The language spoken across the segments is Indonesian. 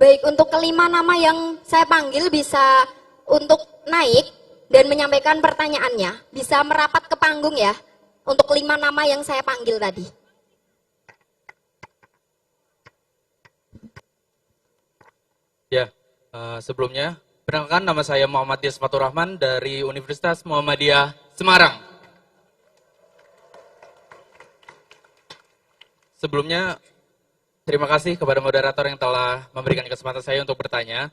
Baik, untuk kelima nama yang saya panggil bisa untuk naik dan menyampaikan pertanyaannya. Bisa merapat ke panggung ya, untuk 5 nama yang saya panggil tadi. Ya, sebelumnya, perkenalkan nama saya Muhammad Dias Faturrahman dari Universitas Muhammadiyah Semarang. Sebelumnya, terima kasih kepada moderator yang telah memberikan kesempatan saya untuk bertanya.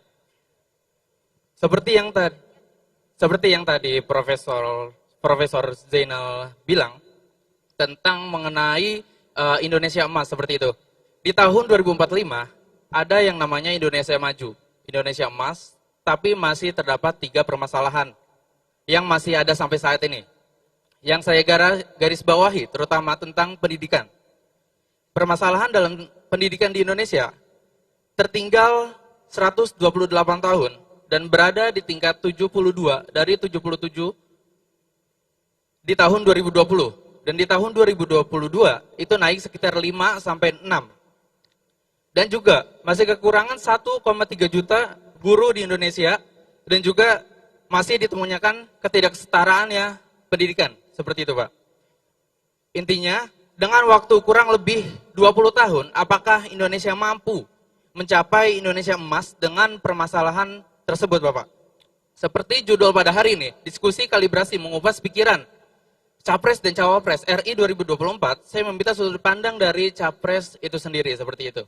Seperti yang tadi Profesor Zainal bilang tentang mengenai Indonesia Emas seperti itu. Di tahun 2045 ada yang namanya Indonesia Maju, Indonesia Emas, tapi masih terdapat 3 permasalahan yang masih ada sampai saat ini. Yang saya garis bawahi terutama tentang pendidikan. Permasalahan dalam pendidikan di Indonesia tertinggal 128 tahun dan berada di tingkat 72 dari 77 di tahun 2020. Dan di tahun 2022 itu naik sekitar 5 sampai 6. Dan juga masih kekurangan 1,3 juta guru di Indonesia dan juga masih ditemukan ketidaksetaraan ya pendidikan. Seperti itu, Pak. Intinya, dengan waktu kurang lebih 20 tahun, apakah Indonesia mampu mencapai Indonesia emas dengan permasalahan tersebut, Bapak? Seperti judul pada hari ini, diskusi kalibrasi mengupas pikiran Capres dan Cawapres RI 2024, saya meminta sudut pandang dari Capres itu sendiri, seperti itu.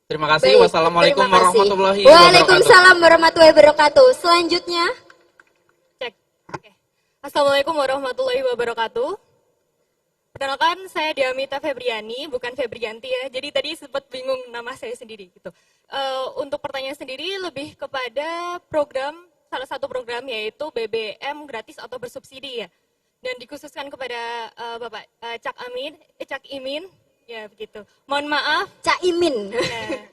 Terima kasih. Baik, Wassalamualaikum terima kasih. warahmatullahi wabarakatuh. Waalaikumsalam warahmatullahi wabarakatuh. Selanjutnya, Cek. Oke. Assalamualaikum warahmatullahi wabarakatuh. Perkenalkan, saya Diamita Febriani, bukan Febrianti ya. Jadi tadi sempat bingung nama saya sendiri gitu. Untuk pertanyaan sendiri lebih kepada program, salah satu program yaitu BBM gratis atau bersubsidi ya. Dan dikhususkan kepada Bapak Cak Imin, ya begitu. Mohon maaf. Cak Imin. Ya.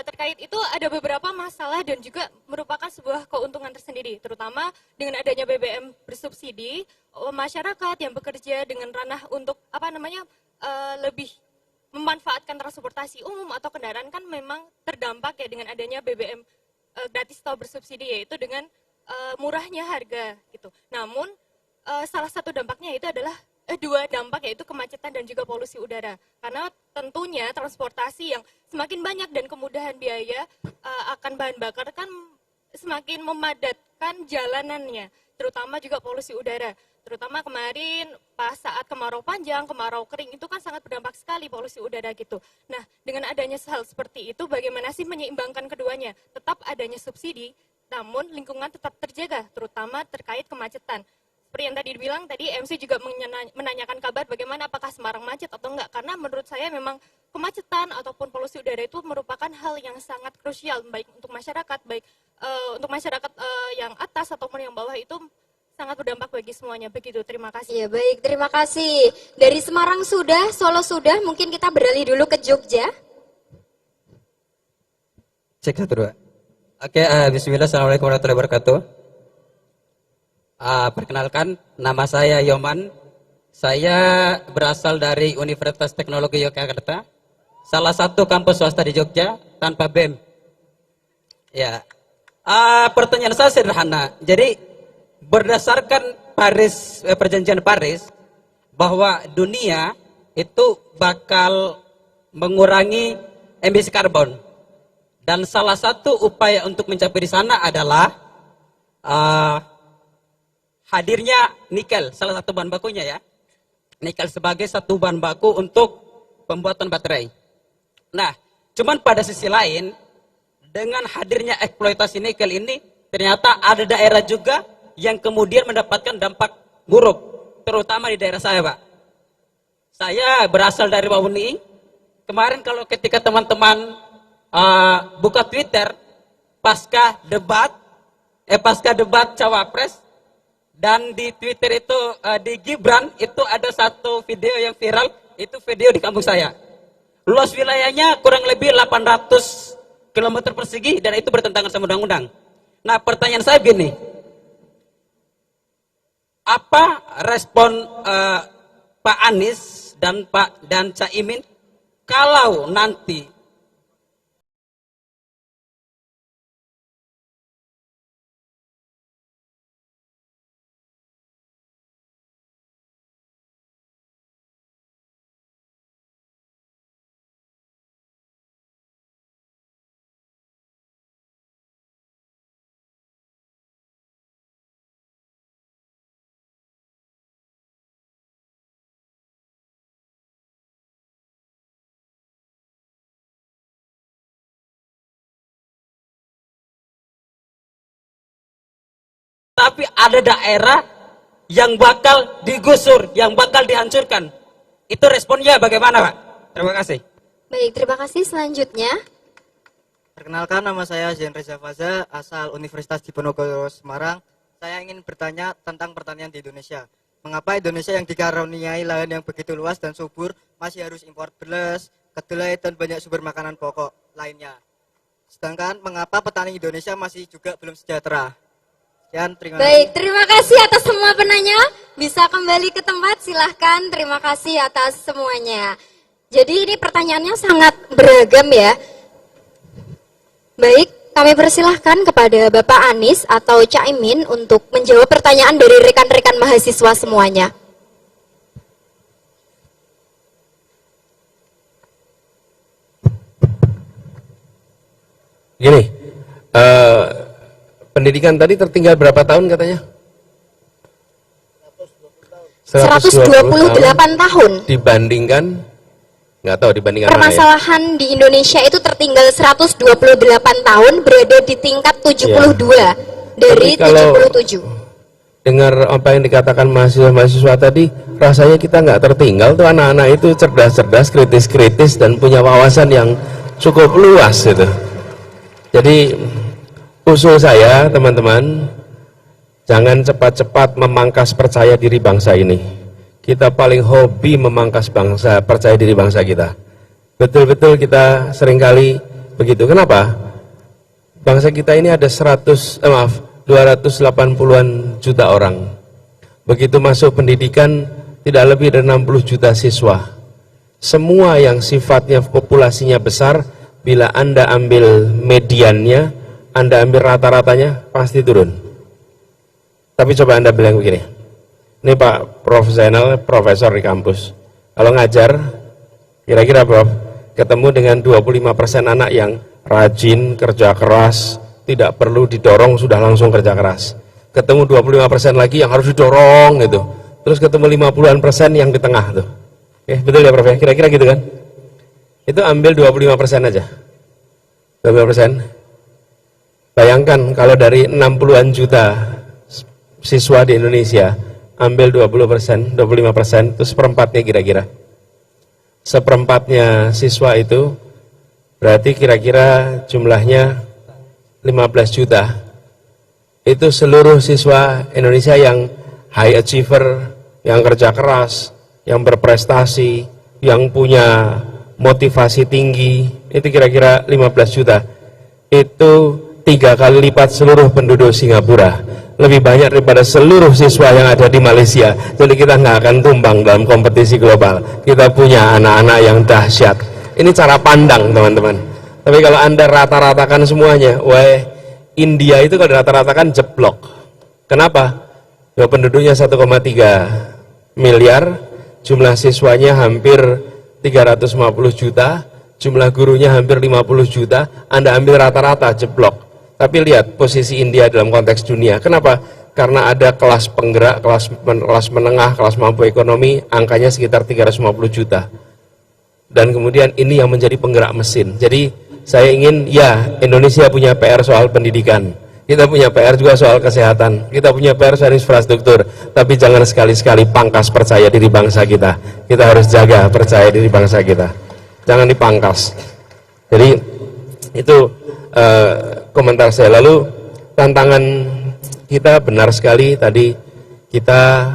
Terkait itu ada beberapa masalah dan juga merupakan sebuah keuntungan tersendiri, terutama dengan adanya BBM bersubsidi, masyarakat yang bekerja dengan ranah untuk lebih memanfaatkan transportasi umum atau kendaraan kan memang terdampak ya dengan adanya BBM gratis atau bersubsidi, yaitu dengan murahnya harga gitu. Namun salah satu dampaknya itu adalah dua dampak, yaitu kemacetan dan juga polusi udara. Karena tentunya transportasi yang semakin banyak dan kemudahan biaya akan bahan bakar kan semakin memadatkan jalanannya, terutama juga polusi udara. Terutama kemarin pas saat kemarau panjang, kemarau kering itu kan sangat berdampak sekali polusi udara gitu. Nah, dengan adanya hal seperti itu, bagaimana sih menyeimbangkan keduanya? Tetap adanya subsidi, namun lingkungan tetap terjaga, terutama terkait kemacetan. Seperti yang tadi dibilang, tadi MC juga menanyakan kabar bagaimana apakah Semarang macet atau enggak. Karena menurut saya memang kemacetan ataupun polusi udara itu merupakan hal yang sangat krusial, baik untuk masyarakat, untuk masyarakat yang atas ataupun yang bawah, itu sangat berdampak bagi semuanya. Begitu, terima kasih. Ya baik, terima kasih. Dari Semarang sudah, Solo sudah, mungkin kita beralih dulu ke Jogja. Cek 1, 2. Oke, bismillah, assalamualaikum warahmatullahi wabarakatuh. Perkenalkan, nama saya Yoman. Saya berasal dari Universitas Teknologi Yogyakarta, salah satu kampus swasta di Jogja tanpa BEM. Ya, pertanyaan saya sederhana. Jadi berdasarkan perjanjian Paris, bahwa dunia itu bakal mengurangi emisi karbon, dan salah satu upaya untuk mencapai di sana adalah hadirnya nikel, salah satu bahan bakunya ya. Nikel sebagai satu bahan baku untuk pembuatan baterai. Nah, cuman pada sisi lain, dengan hadirnya eksploitasi nikel ini, ternyata ada daerah juga yang kemudian mendapatkan dampak buruk, terutama di daerah saya, Pak. Saya berasal dari Bawuni. Kemarin kalau ketika teman-teman buka Twitter, pasca debat Cawapres, dan di Twitter itu di Gibran itu ada satu video yang viral, itu video di kampung saya. Luas wilayahnya kurang lebih 800 km persegi dan itu bertentangan sama undang-undang. Nah, pertanyaan saya gini, apa respon Pak Anies dan Caimin kalau nanti tapi ada daerah yang bakal digusur, yang bakal dihancurkan. Itu responnya bagaimana, Pak? Terima kasih. Baik, terima kasih. Selanjutnya, Perkenalkan, nama saya Zain Reza Faza, asal Universitas Diponegoro Semarang. Saya ingin bertanya tentang pertanian di Indonesia. Mengapa Indonesia yang dikaruniai lahan yang begitu luas dan subur masih harus impor beras, kedelai, dan banyak sumber makanan pokok lainnya? Sedangkan mengapa petani Indonesia masih juga belum sejahtera? Sekian, terima kasih. baik, terima kasih atas semua penanya. Bisa kembali ke tempat, silahkan. Terima kasih atas semuanya. Jadi ini pertanyaannya sangat beragam ya. Baik, kami persilahkan kepada Bapak Anies atau Cak Imin untuk menjawab pertanyaan dari rekan-rekan mahasiswa semuanya. Gini, pendidikan tadi tertinggal berapa tahun katanya? 128 tahun. Dibandingkan, nggak tahu dibandingkan mana ya? Permasalahan di Indonesia itu tertinggal 128 tahun, berada di tingkat 72 dari Tapi kalau 77. Dengar apa yang dikatakan mahasiswa-mahasiswa tadi, rasanya kita nggak tertinggal tuh, anak-anak itu cerdas-cerdas, kritis-kritis, dan punya wawasan yang cukup luas gitu. Jadi usul saya teman-teman, jangan cepat-cepat memangkas percaya diri bangsa ini. Kita paling hobi memangkas percaya diri bangsa kita. Betul-betul kita seringkali begitu. Kenapa? Bangsa kita ini ada 280-an juta orang. Begitu masuk pendidikan, tidak lebih dari 60 juta siswa. Semua yang sifatnya populasinya besar, bila Anda ambil mediannya, Anda ambil rata-ratanya, pasti turun. Tapi coba Anda bilang begini, ini Pak profesor di kampus, kalau ngajar, kira-kira Prof, ketemu dengan 25% anak yang rajin, kerja keras, tidak perlu didorong, sudah langsung kerja keras. Ketemu 25% lagi yang harus didorong gitu. Terus ketemu 50% yang di tengah tuh. Oke, betul ya Prof ya? Kira-kira gitu kan? Itu ambil 25% aja. 25%. Bayangkan kalau dari 60-an juta siswa di Indonesia, ambil 20%, 25%, itu seperempatnya kira-kira. Seperempatnya siswa itu berarti kira-kira jumlahnya 15 juta. Itu seluruh siswa Indonesia yang high achiever, yang kerja keras, yang berprestasi, yang punya motivasi tinggi, itu kira-kira 15 juta. Itu 3 kali lipat seluruh penduduk Singapura, lebih banyak daripada seluruh siswa yang ada di Malaysia. Jadi kita nggak akan tumbang dalam kompetisi global. Kita punya anak-anak yang dahsyat. Ini cara pandang teman-teman. Tapi kalau Anda rata-ratakan semuanya, wah, India itu kalau rata-ratakan jeblok. Kenapa? Ya, penduduknya 1,3 miliar, jumlah siswanya hampir 350 juta, jumlah gurunya hampir 50 juta, Anda ambil rata-rata jeblok. Tapi lihat posisi India dalam konteks dunia. Kenapa? Karena ada kelas penggerak, kelas menengah, kelas mampu ekonomi, angkanya sekitar 350 juta. Dan kemudian ini yang menjadi penggerak mesin. Jadi saya ingin, ya, Indonesia punya PR soal pendidikan, kita punya PR juga soal kesehatan, kita punya PR soal infrastruktur, tapi jangan sekali-sekali pangkas percaya diri bangsa kita. Kita harus jaga percaya diri bangsa kita, jangan dipangkas. Jadi itu komentar saya. Lalu tantangan kita benar sekali tadi, kita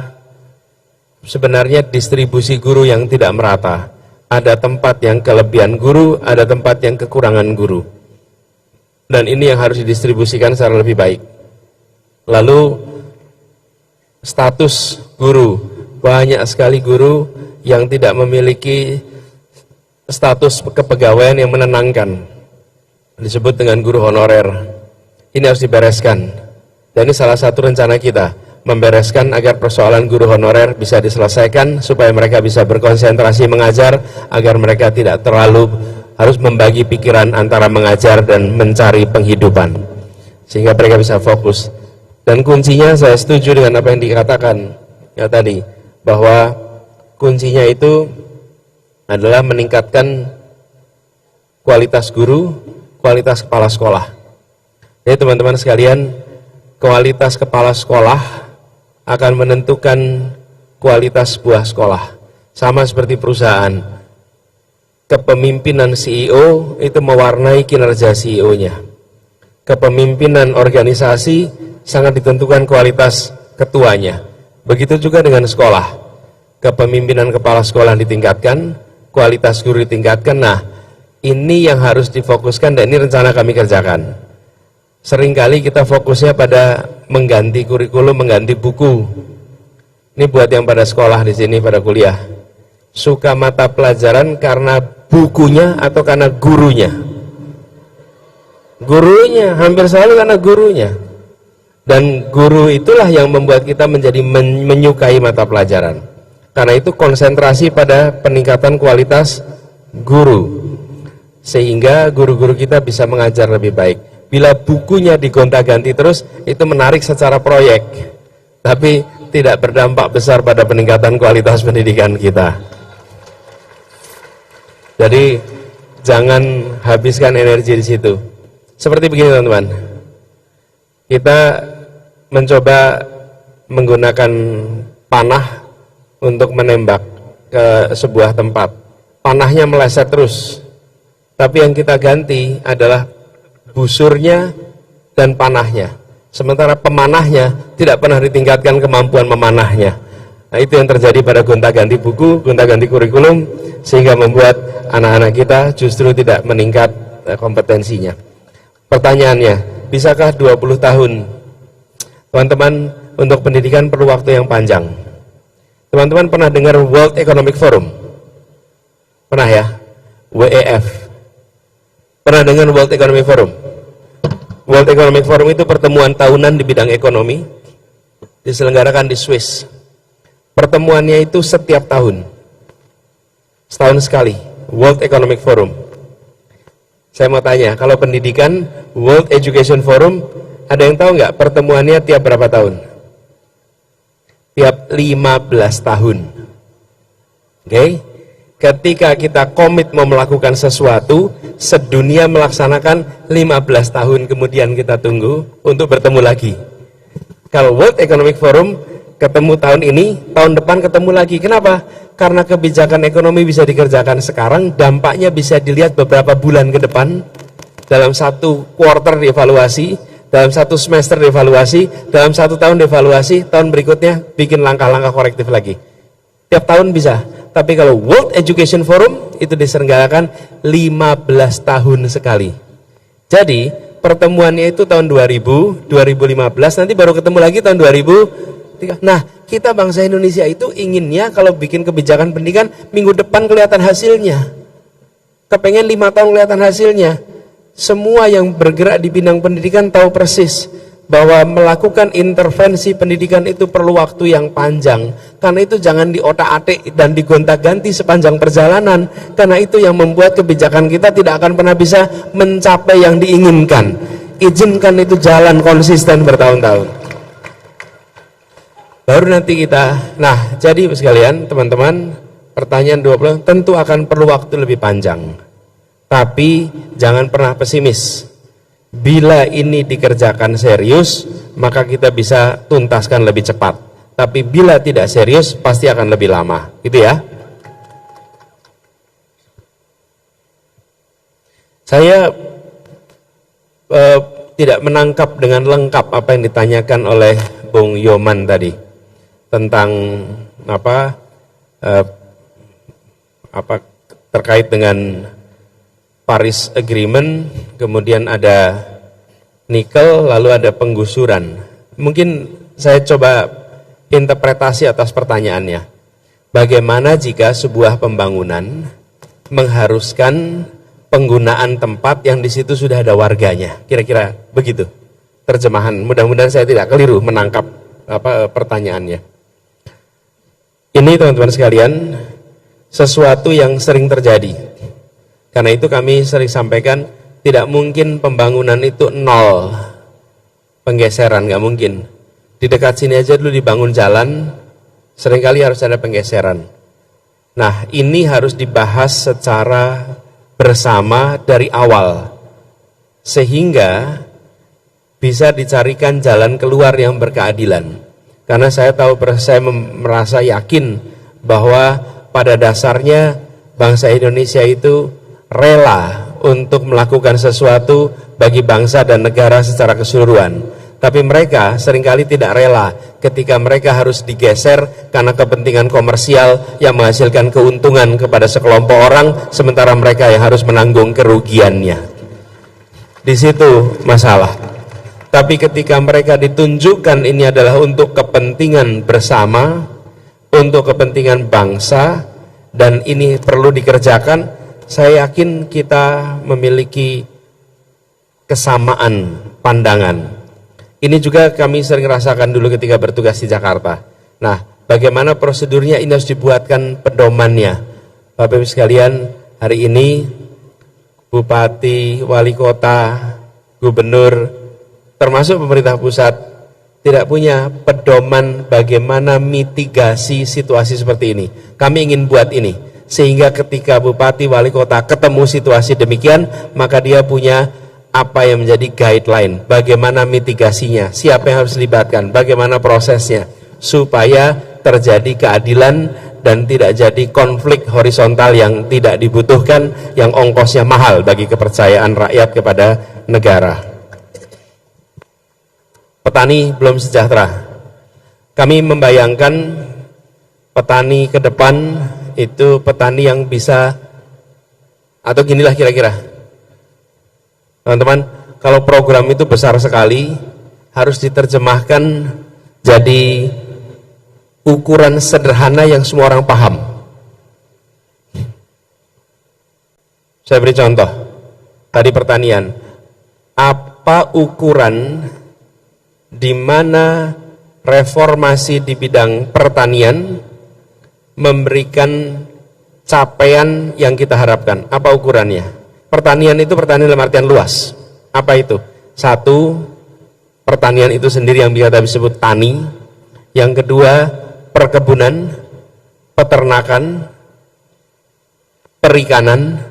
sebenarnya distribusi guru yang tidak merata. Ada tempat yang kelebihan guru, ada tempat yang kekurangan guru. Dan ini yang harus didistribusikan secara lebih baik. Lalu status guru, banyak sekali guru yang tidak memiliki status kepegawaian yang menenangkan, disebut dengan guru honorer. Ini harus dibereskan. Dan ini salah satu rencana kita, membereskan agar persoalan guru honorer bisa diselesaikan, supaya mereka bisa berkonsentrasi mengajar, agar mereka tidak terlalu harus membagi pikiran antara mengajar dan mencari penghidupan, sehingga mereka bisa fokus. Dan kuncinya, saya setuju dengan apa yang dikatakan ya tadi, bahwa kuncinya itu adalah meningkatkan kualitas guru, kualitas kepala sekolah. Jadi teman-teman sekalian, kualitas kepala sekolah akan menentukan kualitas sebuah sekolah. Sama seperti perusahaan, kepemimpinan CEO itu mewarnai kinerja CEO-nya. Kepemimpinan organisasi sangat ditentukan kualitas ketuanya. Begitu juga dengan sekolah. Kepemimpinan kepala sekolah ditingkatkan, kualitas guru ditingkatkan. Nah, ini yang harus difokuskan dan ini rencana kami kerjakan. Seringkali kita fokusnya pada mengganti kurikulum, mengganti buku. Ini buat yang pada sekolah di sini, pada kuliah. Suka mata pelajaran karena bukunya atau karena gurunya? Gurunya, hampir selalu karena gurunya. Dan guru itulah yang membuat kita menjadi menyukai mata pelajaran. Karena itu konsentrasi pada peningkatan kualitas guru. Sehingga guru-guru kita bisa mengajar lebih baik. Bila bukunya digonta-ganti terus, itu menarik secara proyek. Tapi tidak berdampak besar pada peningkatan kualitas pendidikan kita. Jadi jangan habiskan energi di situ. Seperti begini teman-teman. Kita mencoba menggunakan panah untuk menembak ke sebuah tempat. Panahnya meleset terus. Tapi yang kita ganti adalah busurnya dan panahnya. Sementara pemanahnya tidak pernah ditingkatkan kemampuan memanahnya. Nah, itu yang terjadi pada gonta-ganti buku, gonta-ganti kurikulum, sehingga membuat anak-anak kita justru tidak meningkat kompetensinya. Pertanyaannya, bisakah 20 tahun? Teman-teman, untuk pendidikan perlu waktu yang panjang. Teman-teman pernah dengar World Economic Forum? Pernah ya? WEF. Pernah dengar World Economic Forum? World Economic Forum itu pertemuan tahunan di bidang ekonomi, diselenggarakan di Swiss. Pertemuannya itu setiap tahun, setahun sekali, World Economic Forum. Saya mau tanya, kalau pendidikan, World Education Forum, ada yang tahu nggak pertemuannya tiap berapa tahun? Tiap 15 tahun. Oke? Ketika kita komit mau melakukan sesuatu, sedunia melaksanakan 15 tahun kemudian kita tunggu untuk bertemu lagi. Kalau World Economic Forum ketemu tahun ini, tahun depan ketemu lagi. Kenapa? Karena kebijakan ekonomi bisa dikerjakan sekarang, dampaknya bisa dilihat beberapa bulan ke depan, dalam satu quarter dievaluasi, dalam satu semester dievaluasi, dalam satu tahun dievaluasi, tahun berikutnya bikin langkah-langkah korektif lagi. Tiap tahun bisa. Tapi kalau World Education Forum itu diselenggarakan 15 tahun sekali. Jadi pertemuannya itu tahun 2000, 2015, nanti baru ketemu lagi tahun 2003. Nah, kita bangsa Indonesia itu inginnya kalau bikin kebijakan pendidikan minggu depan kelihatan hasilnya. Kepengen 5 tahun kelihatan hasilnya. Semua yang bergerak di bidang pendidikan tahu persis bahwa melakukan intervensi pendidikan itu perlu waktu yang panjang. Karena itu jangan diotak-atik dan digonta-ganti sepanjang perjalanan. Karena itu yang membuat kebijakan kita tidak akan pernah bisa mencapai yang diinginkan. Izinkan itu jalan konsisten bertahun-tahun. Baru nanti kita, nah jadi sekalian teman-teman, pertanyaan 20 tentu akan perlu waktu lebih panjang. Tapi jangan pernah pesimis. Bila ini dikerjakan serius, maka kita bisa tuntaskan lebih cepat. Tapi bila tidak serius, pasti akan lebih lama. Gitu ya. Saya tidak menangkap dengan lengkap apa yang ditanyakan oleh Bung Yoman tadi tentang apa terkait dengan Paris Agreement, kemudian ada nikel, lalu ada penggusuran. Mungkin saya coba interpretasi atas pertanyaannya. Bagaimana jika sebuah pembangunan mengharuskan penggunaan tempat yang di situ sudah ada warganya? Kira-kira begitu terjemahan. Mudah-mudahan saya tidak keliru menangkap pertanyaannya. Ini teman-teman sekalian, sesuatu yang sering terjadi. Karena itu kami sering sampaikan, tidak mungkin pembangunan itu nol penggeseran, nggak mungkin. Di dekat sini aja dulu dibangun jalan, seringkali harus ada penggeseran. Nah, ini harus dibahas secara bersama dari awal. Sehingga bisa dicarikan jalan keluar yang berkeadilan. Karena saya tahu, saya merasa yakin bahwa pada dasarnya bangsa Indonesia itu rela untuk melakukan sesuatu bagi bangsa dan negara secara keseluruhan. Tapi mereka seringkali tidak rela ketika mereka harus digeser karena kepentingan komersial yang menghasilkan keuntungan kepada sekelompok orang, sementara mereka yang harus menanggung kerugiannya. Di situ masalah. Tapi ketika mereka ditunjukkan ini adalah untuk kepentingan bersama, untuk kepentingan bangsa, dan ini perlu dikerjakan, saya yakin kita memiliki kesamaan pandangan. Ini juga kami sering rasakan dulu ketika bertugas di Jakarta. Nah, bagaimana prosedurnya ini harus dibuatkan pedomannya. Bapak Ibu sekalian, hari ini Bupati, Wali Kota, Gubernur, termasuk pemerintah pusat tidak punya pedoman bagaimana mitigasi situasi seperti ini. Kami ingin buat ini, sehingga ketika Bupati, Wali Kota ketemu situasi demikian, maka dia punya apa yang menjadi guideline, bagaimana mitigasinya, siapa yang harus dilibatkan, bagaimana prosesnya, supaya terjadi keadilan dan tidak jadi konflik horizontal yang tidak dibutuhkan, yang ongkosnya mahal bagi kepercayaan rakyat kepada negara. Petani belum sejahtera. Kami membayangkan petani ke depan itu petani yang bisa, atau ginilah kira-kira, teman-teman, kalau program itu besar sekali, harus diterjemahkan jadi ukuran sederhana yang semua orang paham. Saya beri contoh, tadi pertanian. Apa ukuran di mana reformasi di bidang pertanian memberikan capaian yang kita harapkan? Apa ukurannya? Pertanian itu pertanian dalam artian luas. Apa itu? Satu, pertanian itu sendiri yang kita disebut tani. Yang kedua, perkebunan, peternakan, perikanan,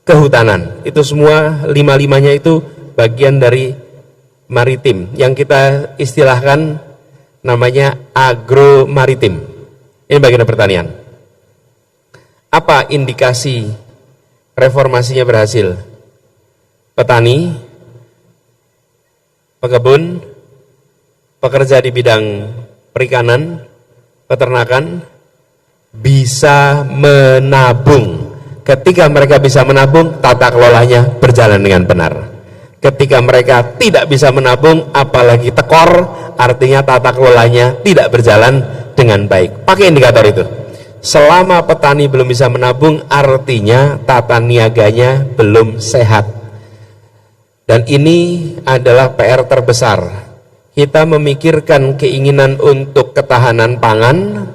kehutanan. Itu semua lima-limanya itu bagian dari maritim, yang kita istilahkan namanya agromaritim. Ini bagian dari pertanian. Apa indikasi reformasinya berhasil? Petani, pekebun, pekerja di bidang perikanan, peternakan, bisa menabung. Ketika mereka bisa menabung, tata kelolanya berjalan dengan benar. Ketika mereka tidak bisa menabung, apalagi tekor, artinya tata kelolanya tidak berjalan dengan baik. Pakai indikator itu. Selama petani belum bisa menabung, artinya tata niaganya belum sehat. Dan ini adalah PR terbesar. Kita memikirkan keinginan untuk ketahanan pangan,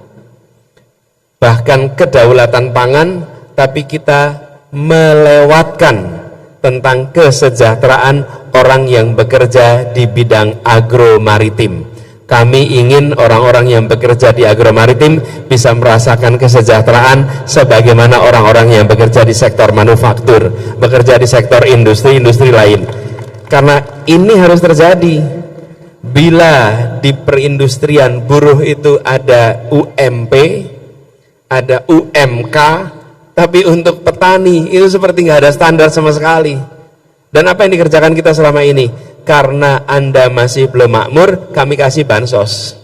bahkan kedaulatan pangan, tapi kita melewatkan tentang kesejahteraan orang yang bekerja di bidang agromaritim. Kami ingin orang-orang yang bekerja di agromaritim bisa merasakan kesejahteraan sebagaimana orang-orang yang bekerja di sektor manufaktur, bekerja di sektor industri lain. Karena ini harus terjadi. Bila di perindustrian buruh itu ada UMP, ada UMK, tapi untuk petani itu seperti nggak ada standar sama sekali. Dan apa yang dikerjakan kita selama ini? Karena Anda masih belum makmur, kami kasih bansos,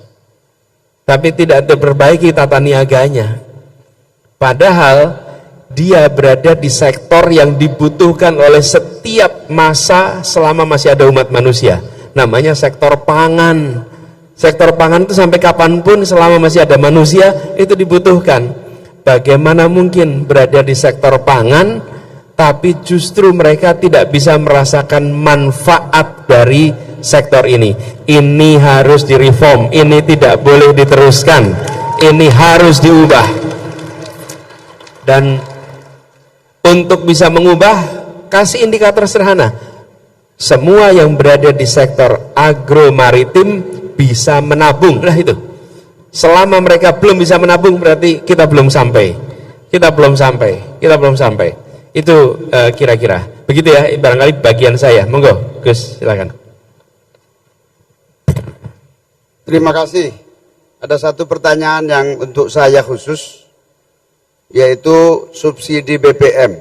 tapi tidak diperbaiki tata niaganya. Padahal dia berada di sektor yang dibutuhkan oleh setiap masa selama masih ada umat manusia. Namanya sektor pangan. Sektor pangan itu sampai kapanpun selama masih ada manusia itu dibutuhkan. Bagaimana mungkin berada di sektor pangan tapi justru mereka tidak bisa merasakan manfaat dari sektor ini? Ini harus direform, ini tidak boleh diteruskan, ini harus diubah. Dan untuk bisa mengubah, kasih indikator sederhana. Semua yang berada di sektor agromaritim bisa menabung. Nah itu, selama mereka belum bisa menabung, berarti kita belum sampai. Kita belum sampai. Itu kira-kira begitu ya, barangkali bagian saya. Monggo Gus, silakan. Terima kasih. Ada satu pertanyaan yang untuk saya khusus, yaitu subsidi BBM.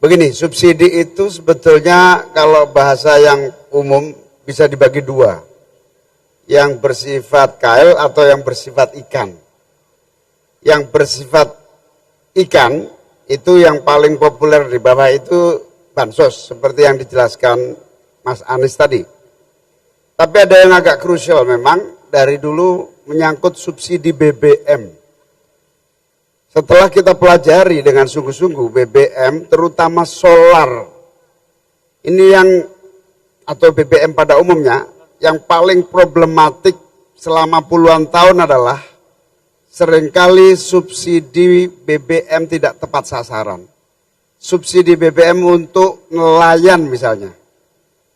Begini, subsidi itu sebetulnya kalau bahasa yang umum bisa dibagi dua. Yang bersifat KL atau yang bersifat ikan. Yang bersifat ikan itu yang paling populer di bawah itu bansos, seperti yang dijelaskan Mas Anies tadi. Tapi ada yang agak krusial memang, dari dulu menyangkut subsidi BBM. Setelah kita pelajari dengan sungguh-sungguh BBM, terutama solar, ini yang, atau BBM pada umumnya, yang paling problematik selama puluhan tahun adalah seringkali subsidi BBM tidak tepat sasaran. Subsidi BBM untuk nelayan misalnya.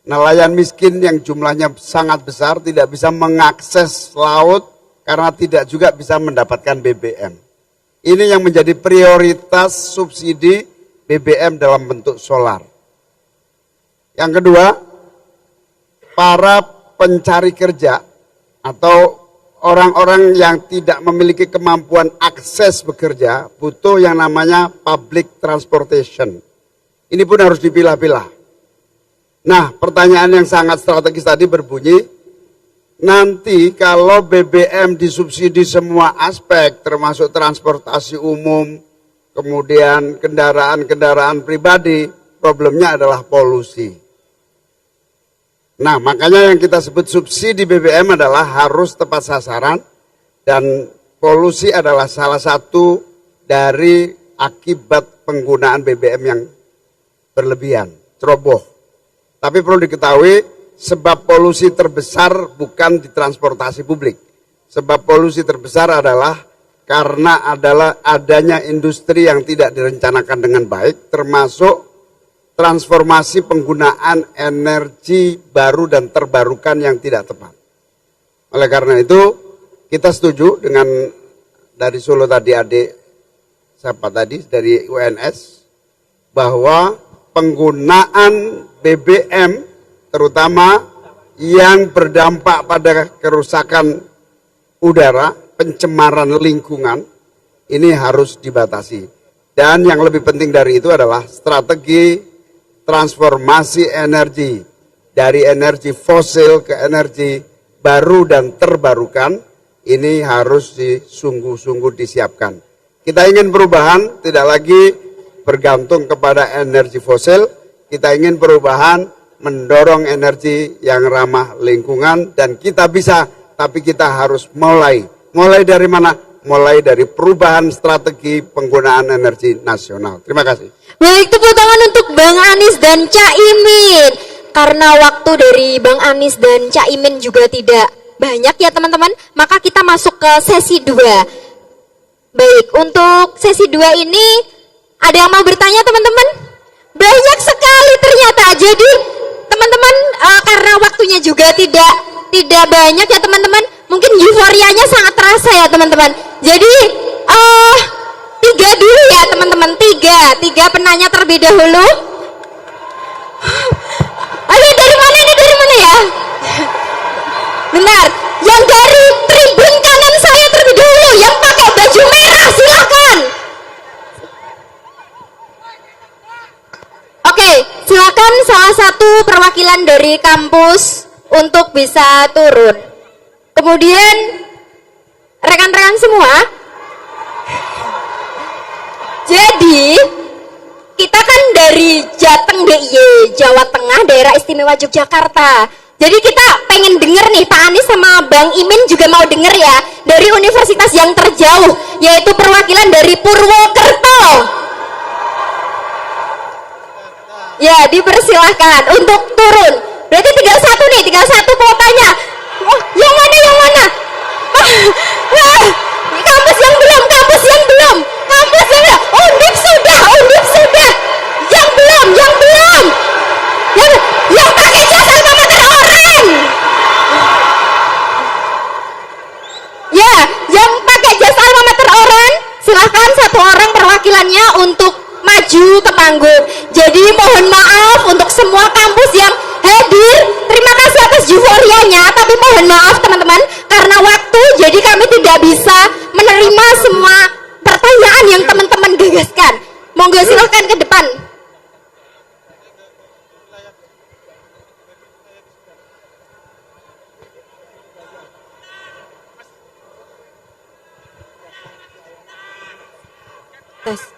Nelayan miskin yang jumlahnya sangat besar tidak bisa mengakses laut karena tidak juga bisa mendapatkan BBM. Ini yang menjadi prioritas subsidi BBM dalam bentuk solar. Yang kedua, para pencari kerja atau orang-orang yang tidak memiliki kemampuan akses bekerja butuh yang namanya public transportation. Ini pun harus dipilah-pilah. Nah, pertanyaan yang sangat strategis tadi berbunyi, nanti kalau BBM disubsidi semua aspek, termasuk transportasi umum, kemudian kendaraan-kendaraan pribadi, problemnya adalah polusi. Nah, makanya yang kita sebut subsidi BBM adalah harus tepat sasaran, dan polusi adalah salah satu dari akibat penggunaan BBM yang berlebihan, ceroboh. Tapi perlu diketahui, sebab polusi terbesar bukan di transportasi publik. Sebab polusi terbesar adalah karena adanya industri yang tidak direncanakan dengan baik, termasuk transformasi penggunaan energi baru dan terbarukan yang tidak tepat. Oleh karena itu, kita setuju dengan dari Solo tadi dari UNS, bahwa penggunaan BBM terutama yang berdampak pada kerusakan udara, pencemaran lingkungan, ini harus dibatasi. Dan yang lebih penting dari itu adalah strategi transformasi energi dari energi fosil ke energi baru dan terbarukan, ini harus sungguh-sungguh disiapkan. Kita ingin perubahan, tidak lagi bergantung kepada energi fosil. Kita ingin perubahan, mendorong energi yang ramah lingkungan, dan kita bisa, tapi kita harus mulai. Mulai dari mana? Mulai dari perubahan strategi penggunaan energi nasional. Terima kasih. Baik, tepuk tangan untuk Bang Anies dan Caimin. Karena waktu dari Bang Anies dan Caimin juga tidak banyak ya teman-teman, maka kita masuk ke sesi 2. Baik, untuk sesi 2 ini ada yang mau bertanya teman-teman? Banyak sekali ternyata. Jadi teman-teman karena waktunya juga tidak banyak ya teman-teman, mungkin euforianya sangat terasa ya teman-teman. Jadi 3 dulu ya teman-teman, 3 penanya terlebih dahulu. Ayo dari mana ya? Benar, yang dari tribun kanan saya terlebih dahulu, yang pakai baju merah silahkan. Oke, silakan salah satu perwakilan dari kampus untuk bisa turun. Kemudian rekan-rekan semua, jadi kita kan dari Jateng DIY, Jawa Tengah, Daerah Istimewa Yogyakarta. Jadi kita pengen denger nih, Pak Anies sama Bang Imin juga mau denger ya, dari universitas yang terjauh, yaitu perwakilan dari Purwokerto. Ya, dipersilahkan untuk turun. Berarti tinggal satu kuotanya. Oh, yang mana? Kampus yang belum. Undip sudah. Yang belum. Yang pakai jas alma mater oranye. Ya, yang pakai jas alma mater oranye, silahkan satu orang perwakilannya untuk maju ke panggung. Jadi mohon maaf untuk semua kampus yang hadir. Terima kasih atas euforia semuanya, tapi mohon maaf teman-teman, karena waktu, jadi kami tidak bisa menerima semua pertanyaan yang teman-teman gagaskan. Monggo silahkan ke depan. Tes.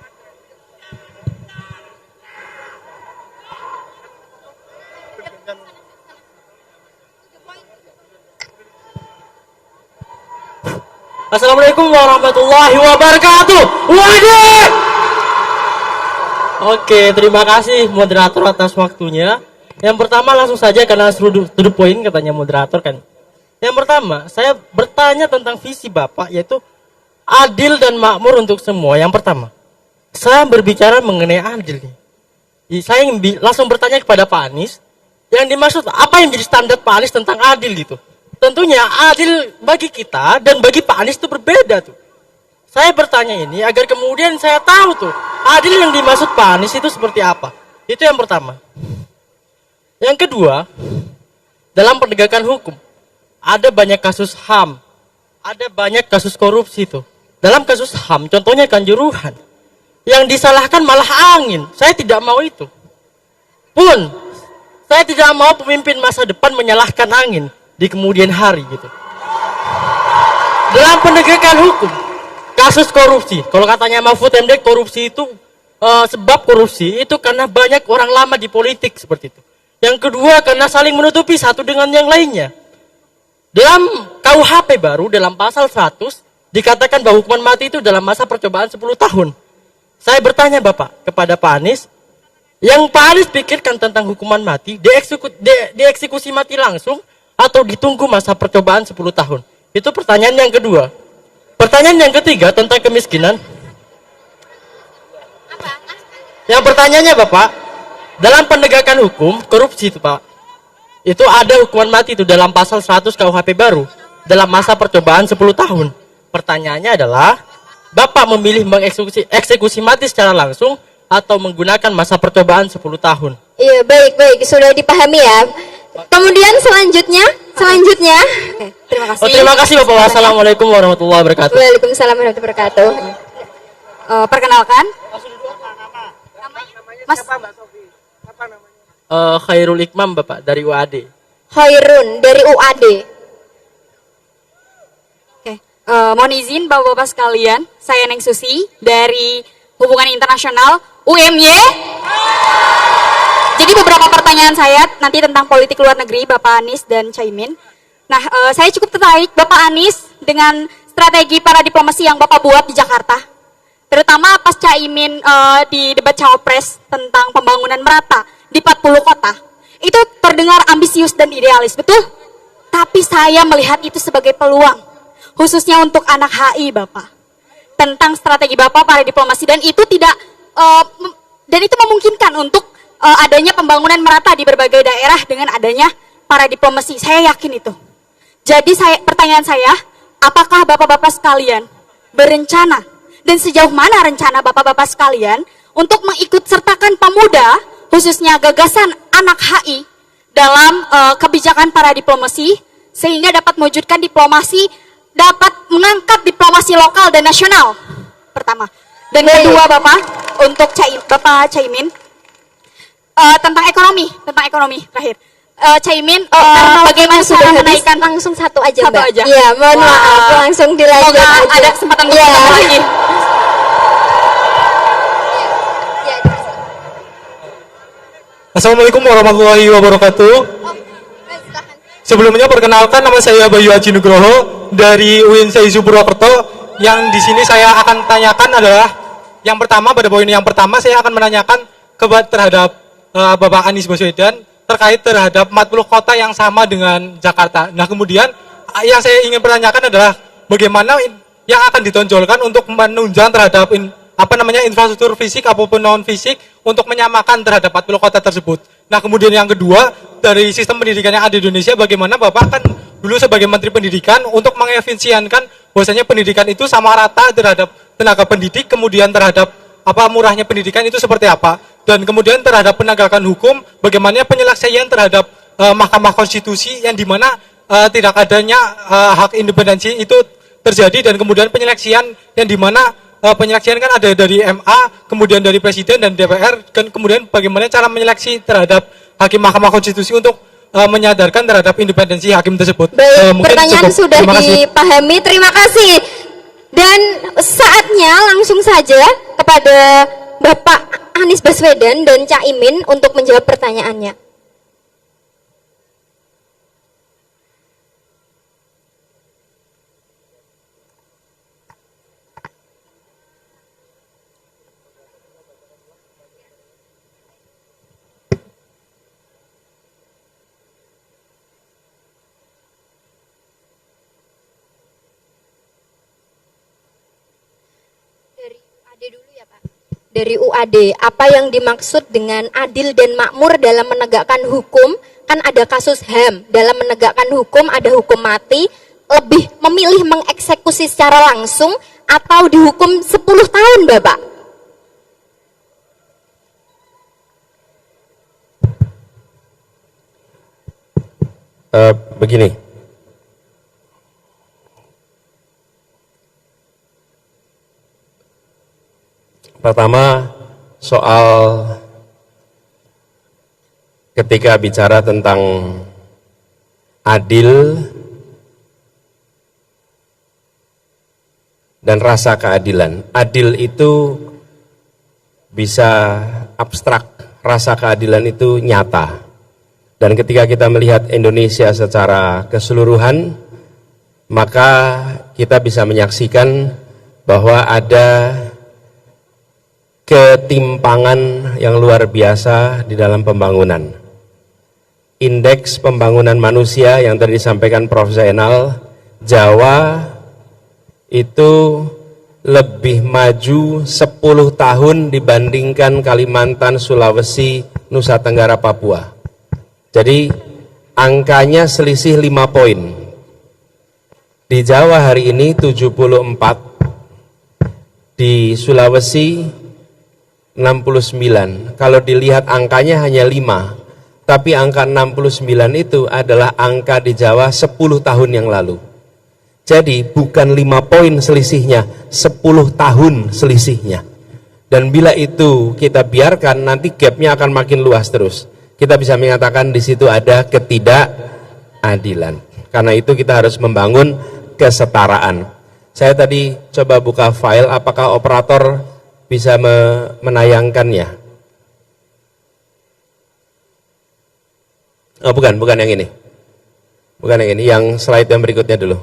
Assalamualaikum warahmatullahi wabarakatuh. Waduh. Oke, terima kasih moderator atas waktunya. Yang pertama langsung saja karena to the point katanya moderator kan. Yang pertama, saya bertanya tentang visi Bapak yaitu adil dan makmur untuk semua. Yang pertama, saya berbicara mengenai adil nih. Saya langsung bertanya kepada Pak Anies, yang dimaksud apa yang jadi standar Pak Anies tentang adil gitu. Tentunya adil bagi kita dan bagi Pak Anies itu berbeda tuh. Saya bertanya ini agar kemudian saya tahu tuh adil yang dimaksud Pak Anies itu seperti apa. Itu yang pertama. Yang kedua, dalam penegakan hukum ada banyak kasus HAM, ada banyak kasus korupsi tuh. Dalam kasus HAM, contohnya Kanjuruhan, yang disalahkan malah angin. Saya tidak mau itu. Pun, saya tidak mau pemimpin masa depan menyalahkan angin di kemudian hari gitu. Dalam penegakan hukum, kasus korupsi, kalau katanya Mahfud MD korupsi itu sebab korupsi itu karena banyak orang lama di politik seperti itu. Yang kedua karena saling menutupi satu dengan yang lainnya. Dalam KUHP baru dalam pasal 100 dikatakan bahwa hukuman mati itu dalam masa percobaan 10 tahun. Saya bertanya Bapak kepada Pak Anies, yang Pak Anies pikirkan tentang hukuman mati, dieksekusi mati langsung atau ditunggu masa percobaan 10 tahun? Itu pertanyaan yang kedua. Pertanyaan yang ketiga tentang kemiskinan. Yang pertanyaannya Bapak, dalam penegakan hukum korupsi itu Pak, itu ada hukuman mati itu dalam pasal 100 KUHP baru dalam masa percobaan 10 tahun. Pertanyaannya adalah, Bapak memilih mengeksekusi mati secara langsung atau menggunakan masa percobaan 10 tahun? Iya, baik, sudah dipahami ya. Kemudian selanjutnya. Oke, terima kasih. Terima kasih Bapak. Wassalamualaikum warahmatullahi wabarakatuh. Waalaikumsalam warahmatullahi wabarakatuh. Perkenalkan. Mas Khairul Ikmam Bapak dari UAD. Khairun dari UAD. Oke, mohon izin Bapak-Bapak sekalian, saya Neng Susi dari Hubungan Internasional UMY. Jadi beberapa pertanyaan saya nanti tentang politik luar negeri Bapak Anies dan Caimin. Nah, saya cukup tertarik Bapak Anies dengan strategi para diplomasi yang Bapak buat di Jakarta. Terutama pas Caimin di debat cawapres tentang pembangunan merata di 40 kota. Itu terdengar ambisius dan idealis, betul? Tapi saya melihat itu sebagai peluang, khususnya untuk anak HI Bapak. Tentang strategi Bapak para diplomasi dan itu itu memungkinkan untuk adanya pembangunan merata di berbagai daerah dengan adanya para diplomasi. Saya yakin itu. Jadi pertanyaan saya, apakah Bapak-Bapak sekalian berencana dan sejauh mana rencana Bapak-Bapak sekalian untuk mengikut sertakan pemuda, khususnya gagasan anak HI dalam kebijakan para diplomasi sehingga dapat mewujudkan diplomasi, dapat mengangkat diplomasi lokal dan nasional. Pertama. Dan kedua Bapak, untuk Bapak Caimin, tentang ekonomi terakhir. Caimin, bagaimana cara menaikkan langsung satu aja satu Mbak? aja? Iya, mohon maaf, langsung dilanjut Semoga aja. ada kesempatan Iya. lagi. Assalamualaikum warahmatullahi wabarakatuh. Sebelumnya perkenalkan, nama saya Bayu Haji Nugroho dari UIN Saizu Purwokerto. Yang di sini saya akan tanyakan adalah yang pertama, pada poin yang pertama saya akan menanyakan terhadap Bapak Anies Baswedan terkait terhadap 40 kota yang sama dengan Jakarta. Nah, kemudian yang saya ingin pertanyakan adalah bagaimana yang akan ditonjolkan untuk menunjang terhadap infrastruktur fisik apapun non fisik untuk menyamakan terhadap 40 kota tersebut. Nah, kemudian yang kedua, dari sistem pendidikan yang ada di Indonesia, bagaimana Bapak kan dulu sebagai Menteri Pendidikan untuk mengefisienkan bahwasanya pendidikan itu sama rata terhadap tenaga pendidik, kemudian terhadap murahnya pendidikan itu seperti apa, dan kemudian terhadap penegakan hukum, bagaimana penyelesaian terhadap Mahkamah Konstitusi yang dimana tidak adanya hak independensi itu terjadi, dan kemudian penyeleksian yang dimana penyeleksian kan ada dari MA, kemudian dari Presiden dan DPR, dan kemudian bagaimana cara menyeleksi terhadap hakim Mahkamah Konstitusi untuk menyadarkan terhadap independensi hakim tersebut. Baik, Mungkin pertanyaan cukup. sudah Terima kasih. dipahami. Terima kasih. Dan saatnya langsung saja kepada Bapak Anies Baswedan dan Cak Imin untuk menjawab pertanyaannya. Dari UAD, apa yang dimaksud dengan adil dan makmur dalam menegakkan hukum? Kan ada kasus HAM, dalam menegakkan hukum ada hukum mati, lebih memilih mengeksekusi secara langsung atau dihukum 10 tahun, Bapak? Begini, pertama soal ketika bicara tentang adil dan rasa keadilan. Adil itu bisa abstrak, rasa keadilan itu nyata. Dan ketika kita melihat Indonesia secara keseluruhan, maka kita bisa menyaksikan bahwa ada ketimpangan yang luar biasa di dalam pembangunan. Indeks pembangunan manusia yang tadi disampaikan Prof. Zainal, Jawa itu lebih maju 10 tahun dibandingkan Kalimantan, Sulawesi, Nusa Tenggara, Papua. Jadi angkanya selisih 5 poin. Di Jawa hari ini 74, di Sulawesi 69. Kalau dilihat angkanya hanya 5, tapi angka 69 itu adalah angka di Jawa 10 tahun yang lalu. Jadi bukan 5 poin selisihnya, 10 tahun selisihnya. Dan bila itu kita biarkan, nanti gapnya akan makin luas terus. Kita bisa mengatakan di situ ada ketidakadilan. Karena itu kita harus membangun kesetaraan. Saya tadi coba buka file, apakah operator bisa menayangkannya? Oh, bukan yang ini. Bukan yang ini, yang slide yang berikutnya dulu.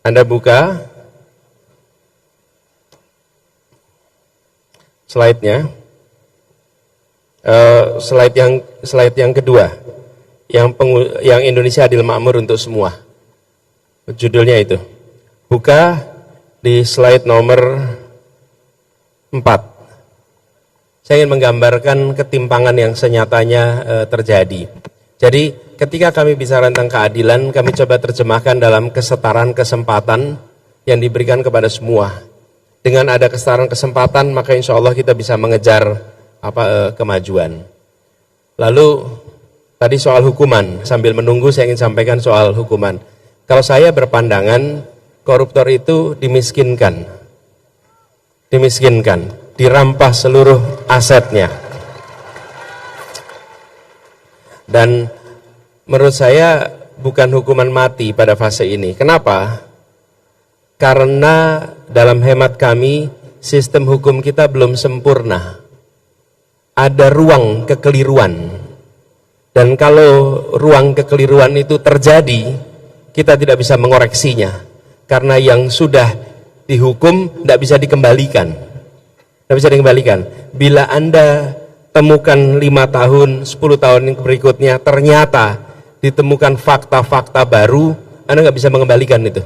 Anda buka slide-nya. Slide yang kedua, yang Indonesia Adil Makmur untuk semua. Judulnya itu. Buka di slide nomor 4. Saya ingin menggambarkan ketimpangan yang senyatanya terjadi. Jadi ketika kami bicara tentang keadilan, kami coba terjemahkan dalam kesetaraan kesempatan yang diberikan kepada semua. Dengan ada kesetaraan kesempatan, maka insya Allah kita bisa mengejar kemajuan. Lalu tadi soal hukuman, sambil menunggu saya ingin sampaikan soal hukuman. Kalau saya berpandangan koruptor itu dimiskinkan, dirampas seluruh asetnya. Dan menurut saya bukan hukuman mati pada fase ini. Kenapa? Karena dalam hemat kami sistem hukum kita belum sempurna. Ada ruang kekeliruan, dan kalau ruang kekeliruan itu terjadi, kita tidak bisa mengoreksinya, karena yang sudah dihukum tidak bisa dikembalikan. Bila Anda temukan 5 tahun, 10 tahun yang berikutnya, ternyata ditemukan fakta-fakta baru, Anda nggak bisa mengembalikan itu.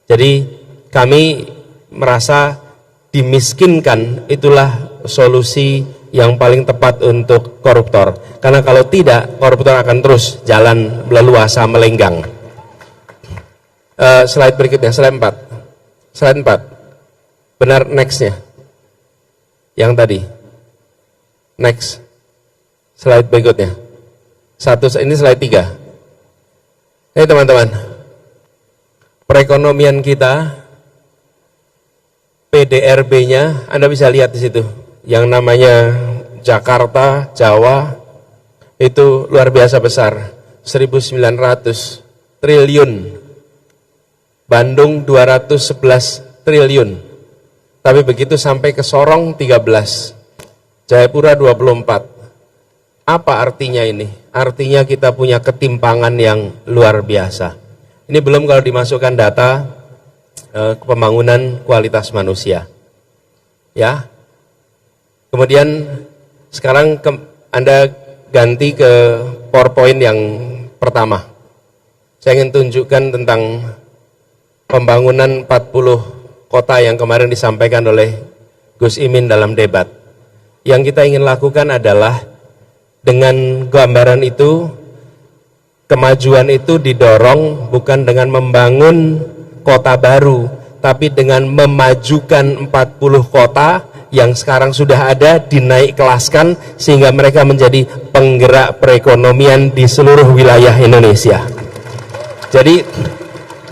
Jadi kami merasa dimiskinkan itulah solusi yang paling tepat untuk koruptor. Karena kalau tidak, koruptor akan terus jalan leluasa melenggang. Slide berikutnya, slide 4. Slide 4. Benar, next-nya. Yang tadi. Next. Slide berikutnya. Ini slide 3. Teman-teman, perekonomian kita, PDRB-nya Anda bisa lihat di situ. Yang namanya Jakarta, Jawa itu luar biasa besar, 1.900 triliun. Bandung 211 triliun. Tapi begitu sampai ke Sorong 13. Jayapura 24. Apa artinya ini? Artinya kita punya ketimpangan yang luar biasa. Ini belum kalau dimasukkan data pembangunan kualitas manusia. Ya. Kemudian sekarang Anda ganti ke PowerPoint yang pertama. Saya ingin tunjukkan tentang pembangunan 40 kota yang kemarin disampaikan oleh Gus Imin dalam debat. Yang kita ingin lakukan adalah dengan gambaran itu, kemajuan itu didorong bukan dengan membangun kota baru, tapi dengan memajukan 40 kota yang sekarang sudah ada, dinaik kelaskan sehingga mereka menjadi penggerak perekonomian di seluruh wilayah Indonesia. Jadi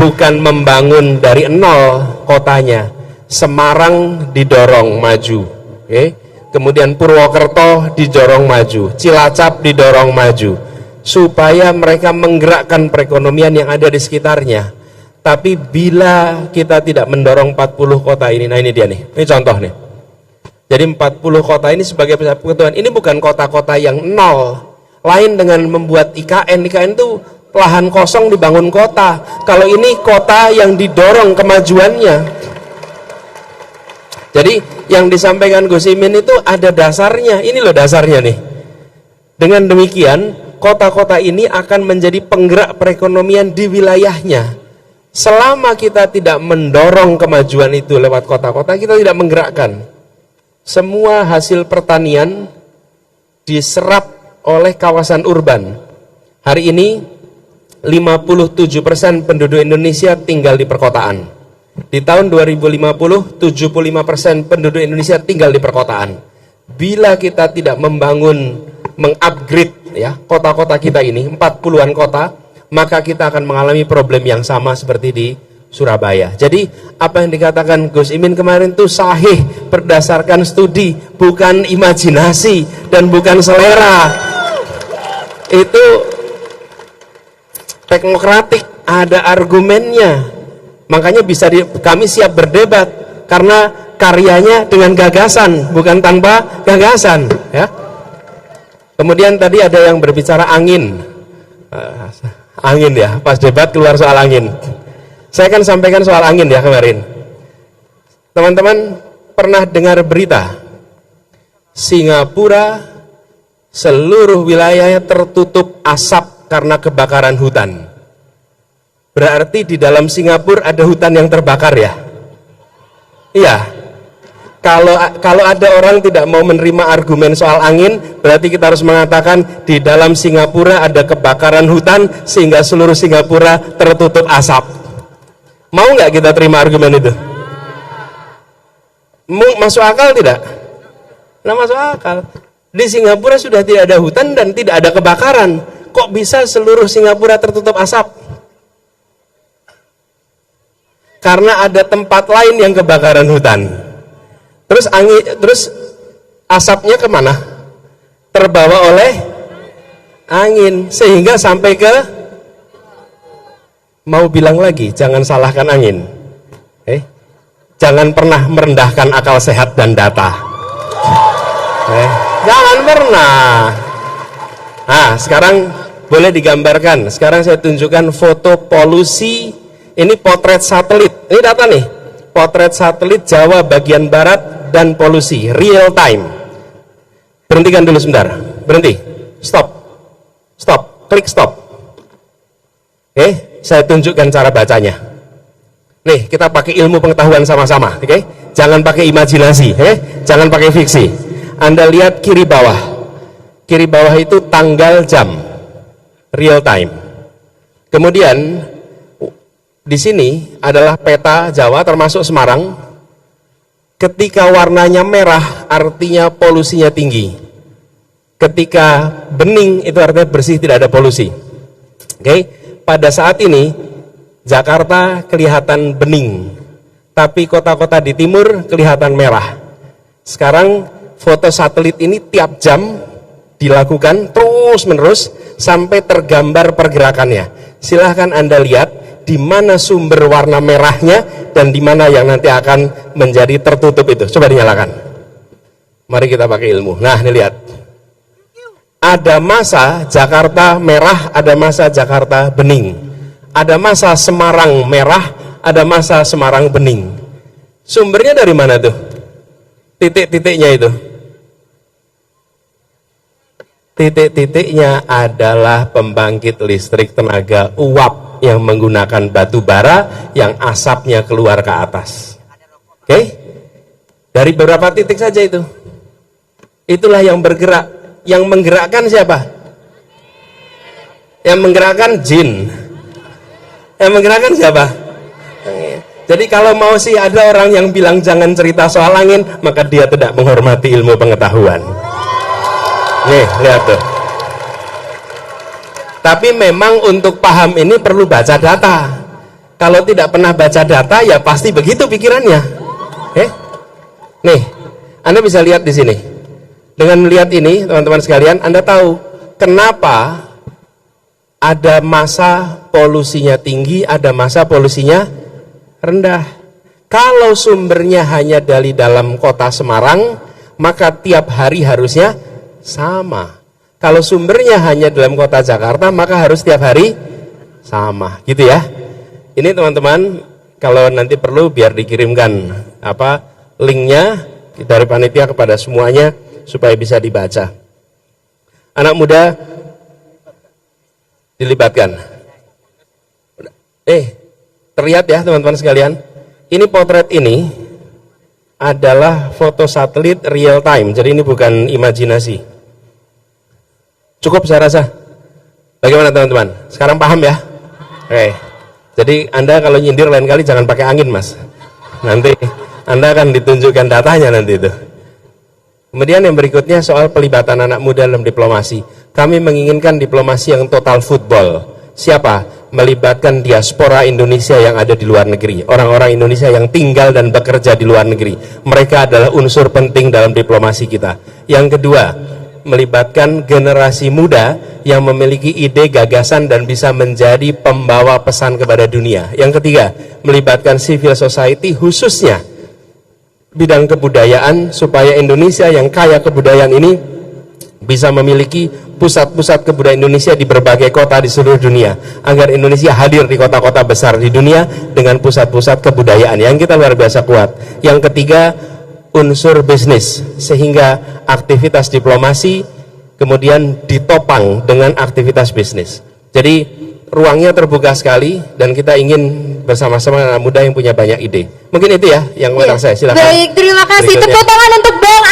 bukan membangun dari nol kotanya. Semarang didorong maju, kemudian Purwokerto didorong maju, Cilacap didorong maju, supaya mereka menggerakkan perekonomian yang ada di sekitarnya. Tapi bila kita tidak mendorong 40 kota ini, nah ini dia nih, ini contoh nih. Jadi 40 kota ini sebagai persatuan, ini bukan kota-kota yang nol. Lain dengan membuat IKN itu lahan kosong dibangun kota. Kalau ini kota yang didorong kemajuannya. Jadi yang disampaikan Gus Imin itu ada dasarnya. Ini loh dasarnya nih. Dengan demikian, kota-kota ini akan menjadi penggerak perekonomian di wilayahnya. Selama kita tidak mendorong kemajuan itu lewat kota-kota, kita tidak menggerakkan. Semua hasil pertanian diserap oleh kawasan urban. Hari ini 57% penduduk Indonesia tinggal di perkotaan. Di tahun 2050, 75% penduduk Indonesia tinggal di perkotaan. Bila kita tidak membangun, mengupgrade ya kota-kota kita ini, 40-an kota, maka kita akan mengalami problem yang sama seperti di Surabaya. Jadi apa yang dikatakan Gus Imin kemarin itu sahih berdasarkan studi, bukan imajinasi dan bukan selera. Itu teknokratik, ada argumennya. Makanya kami siap berdebat karena karyanya dengan gagasan, bukan tanpa gagasan, ya. Kemudian tadi ada yang berbicara angin. Angin ya, pas debat keluar soal angin. Saya akan sampaikan soal angin ya kemarin. Teman-teman pernah dengar berita Singapura seluruh wilayahnya tertutup asap karena kebakaran hutan. Berarti di dalam Singapura ada hutan yang terbakar ya? Iya. Kalau ada orang tidak mau menerima argumen soal angin, berarti kita harus mengatakan di dalam Singapura ada kebakaran hutan sehingga seluruh Singapura tertutup asap. Mau nggak kita terima argumen itu? Masuk akal tidak? Nah, masuk akal. Di Singapura sudah tidak ada hutan dan tidak ada kebakaran. Kok bisa seluruh Singapura tertutup asap? Karena ada tempat lain yang kebakaran hutan. Terus asapnya kemana? Terbawa oleh angin sehingga sampai ke, mau bilang lagi, jangan salahkan angin. Jangan pernah merendahkan akal sehat dan data. Jangan pernah. Nah, sekarang boleh digambarkan. Sekarang saya tunjukkan foto polusi. Ini potret satelit. Ini data nih. Potret satelit Jawa bagian barat dan polusi real time. Berhentikan dulu sebentar. Berhenti. Stop. Stop. Klik stop. Saya tunjukkan cara bacanya. Nih, kita pakai ilmu pengetahuan sama-sama, oke? Jangan pakai imajinasi, jangan pakai fiksi. Anda lihat kiri bawah. Kiri bawah itu tanggal jam, real time. Kemudian di sini adalah peta Jawa termasuk Semarang. Ketika warnanya merah, artinya polusinya tinggi. Ketika bening itu artinya bersih, tidak ada polusi. Oke, pada saat ini Jakarta kelihatan bening, tapi kota-kota di timur kelihatan merah. Sekarang foto satelit ini tiap jam dilakukan terus-menerus sampai tergambar pergerakannya. Silahkan Anda lihat di mana sumber warna merahnya dan di mana yang nanti akan menjadi tertutup itu. Coba dinyalakan. Mari kita pakai ilmu. Nah, ini lihat. Ada masa Jakarta merah, ada masa Jakarta bening. Ada masa Semarang merah, ada masa Semarang bening. Sumbernya dari mana tuh? Titik-titiknya itu. Titik-titiknya adalah pembangkit listrik tenaga uap yang menggunakan batu bara yang asapnya keluar ke atas. Oke? Dari beberapa titik saja itu. Itulah yang bergerak. Yang menggerakkan siapa? Yang menggerakkan jin. Yang menggerakkan siapa? Jadi kalau mau sih ada orang yang bilang jangan cerita soal angin, maka dia tidak menghormati ilmu pengetahuan. Nih, lihat tuh. Tapi memang untuk paham ini perlu baca data. Kalau tidak pernah baca data, ya pasti begitu pikirannya. Oke? Nih, Anda bisa lihat di sini. Dengan melihat ini, teman-teman sekalian, Anda tahu kenapa ada masa polusinya tinggi, ada masa polusinya rendah. Kalau sumbernya hanya dari dalam kota Semarang, maka tiap hari harusnya sama. Kalau sumbernya hanya dalam kota Jakarta, maka harus tiap hari sama, gitu ya. Ini teman-teman, kalau nanti perlu biar dikirimkan linknya dari panitia kepada semuanya supaya bisa dibaca. Anak muda dilibatkan. Terlihat ya teman-teman sekalian, ini potret ini adalah foto satelit real time, jadi ini bukan imajinasi. Cukup saya rasa. Bagaimana teman-teman? Sekarang paham ya? Oke. Jadi Anda kalau nyindir lain kali jangan pakai angin, Mas. Nanti Anda akan ditunjukkan datanya nanti itu. Kemudian yang berikutnya soal pelibatan anak muda dalam diplomasi. Kami menginginkan diplomasi yang total football. Siapa? Melibatkan diaspora Indonesia yang ada di luar negeri. Orang-orang Indonesia yang tinggal dan bekerja di luar negeri. Mereka adalah unsur penting dalam diplomasi kita. Yang kedua, melibatkan generasi muda yang memiliki ide, gagasan, dan bisa menjadi pembawa pesan kepada dunia. Yang ketiga, melibatkan civil society khususnya bidang kebudayaan supaya Indonesia yang kaya kebudayaan ini bisa memiliki pusat-pusat kebudayaan Indonesia di berbagai kota di seluruh dunia, agar Indonesia hadir di kota-kota besar di dunia dengan pusat-pusat kebudayaan yang kita luar biasa kuat. Yang ketiga, unsur bisnis, sehingga aktivitas diplomasi kemudian ditopang dengan aktivitas bisnis. Jadi ruangnya terbuka sekali dan kita ingin bersama-sama anak muda yang punya banyak ide. Mungkin itu ya yang saya. Silakan. Baik, terima kasih. Berikutnya. Tepuk tangan untuk Bang